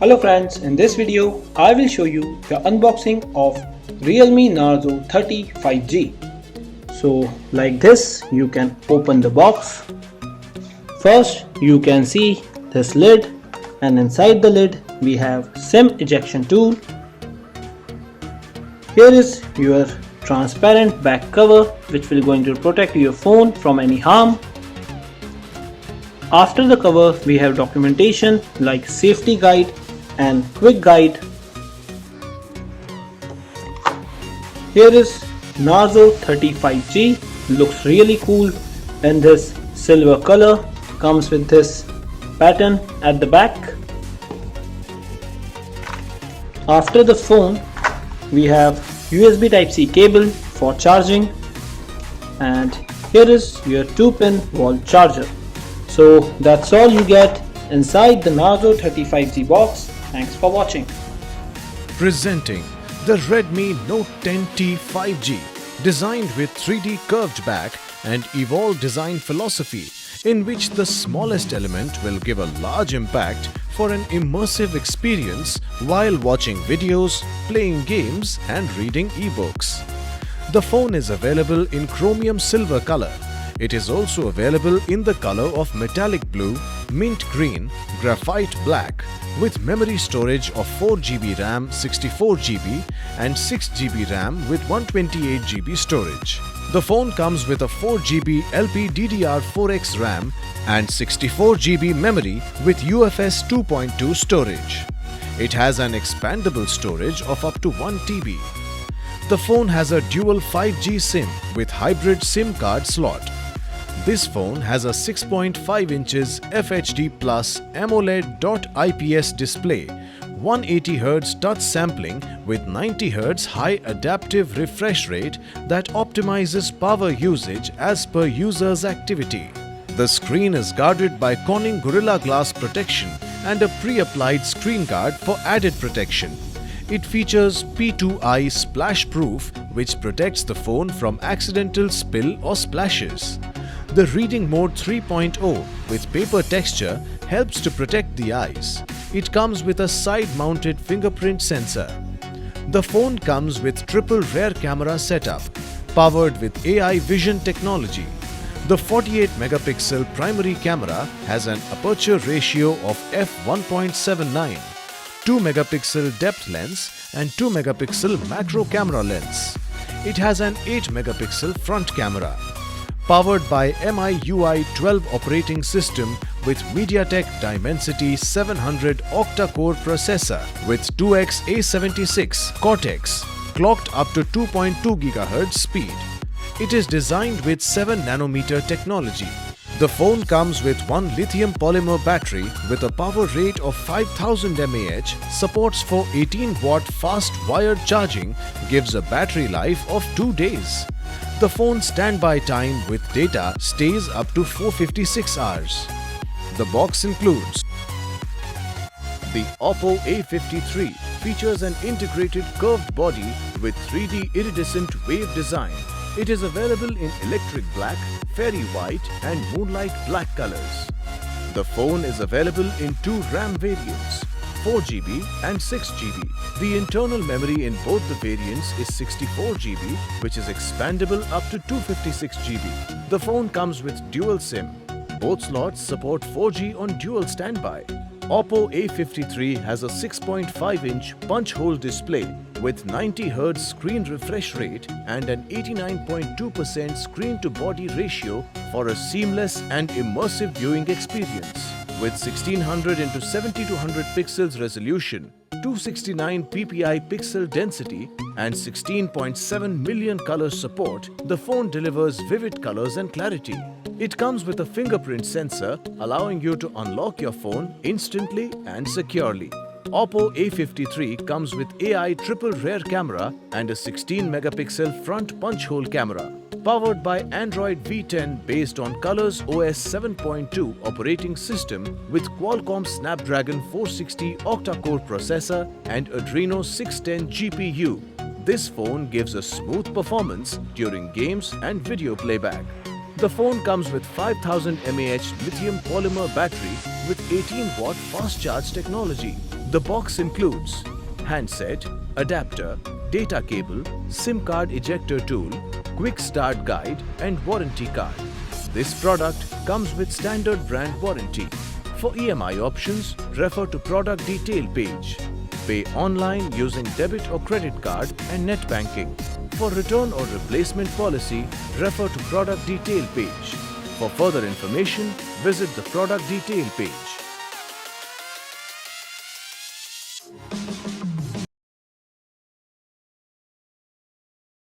Hello friends, in this video I will show you the unboxing of Realme Narzo 30 5G. So like this you can open the box. First you can see this lid, and inside the lid we have SIM ejection tool. Here is your transparent back cover which will going to protect your phone from any harm. After the cover we have documentation like safety guide and quick guide. Here is Narzo 30 5G, looks really cool in this silver color, comes with this pattern at the back. After the phone we have USB Type-C cable for charging, and here is your 2-pin wall charger. So that's all you get inside the Narzo 30 5G box. Thanks for watching. Presenting the Redmi Note 10T 5G, designed with 3D curved back and evolved design philosophy, in which the smallest element will give a large impact for an immersive experience while watching videos, playing games and reading ebooks. The phone is available in chromium silver color. It is also available in the color of metallic blue, mint green, graphite black, with memory storage of 4GB RAM, 64GB and 6GB RAM with 128GB storage. The phone comes with a 4GB LPDDR4X RAM and 64GB memory with UFS 2.2 storage. It has an expandable storage of up to 1TB. The phone has a dual 5G SIM with hybrid SIM card slot. This phone has a 6.5 inches FHD Plus AMOLED IPS display, 180Hz touch sampling with 90Hz high adaptive refresh rate that optimizes power usage as per user's activity. The screen is guarded by Corning Gorilla Glass protection and a pre-applied screen guard for added protection. It features P2I splash proof, which protects the phone from accidental spill or splashes. The reading mode 3.0 with paper texture helps to protect the eyes. It comes with a side-mounted fingerprint sensor. The phone comes with triple rear camera setup, powered with AI vision technology. The 48-megapixel primary camera has an aperture ratio of f1.79, 2-megapixel depth lens and 2-megapixel macro camera lens. It has an 8-megapixel front camera. Powered by MIUI 12 operating system with MediaTek Dimensity 700 octa-core processor with 2x A76 Cortex, clocked up to 2.2 GHz speed. It is designed with 7nm technology. The phone comes with one lithium polymer battery with a power rate of 5000 mAh, supports for 18-watt fast wired charging, gives a battery life of 2 days. The phone's standby time with data stays up to 456 hours. The box includes the Oppo A53, features an integrated curved body with 3D iridescent wave design. It is available in electric black, fairy white and moonlight black colors. The phone is available in 2 RAM variants, 4GB and 6GB. The internal memory in both the variants is 64GB, which is expandable up to 256GB. The phone comes with dual SIM. Both slots support 4G on dual standby. Oppo A53 has a 6.5-inch punch-hole display with 90Hz screen refresh rate and an 89.2% screen-to-body ratio for a seamless and immersive viewing experience. With 1600 x 7200 pixels resolution, 269 ppi pixel density and 16.7 million color support, the phone delivers vivid colors and clarity. It comes with a fingerprint sensor, allowing you to unlock your phone instantly and securely. Oppo A53 comes with AI triple rear camera and a 16-megapixel front punch-hole camera. Powered by Android V10 based on Colors OS 7.2 operating system with Qualcomm Snapdragon 460 octa-core processor and Adreno 610 GPU. This phone gives a smooth performance during games and video playback. The phone comes with 5000 mAh lithium polymer battery with 18-watt fast charge technology. The box includes handset, adapter, data cable, SIM card ejector tool, quick start guide and warranty card. This product comes with standard brand warranty. For EMI options, refer to product detail page. Pay online using debit or credit card and net banking. For return or replacement policy, refer to product detail page. For further information, visit the product detail page.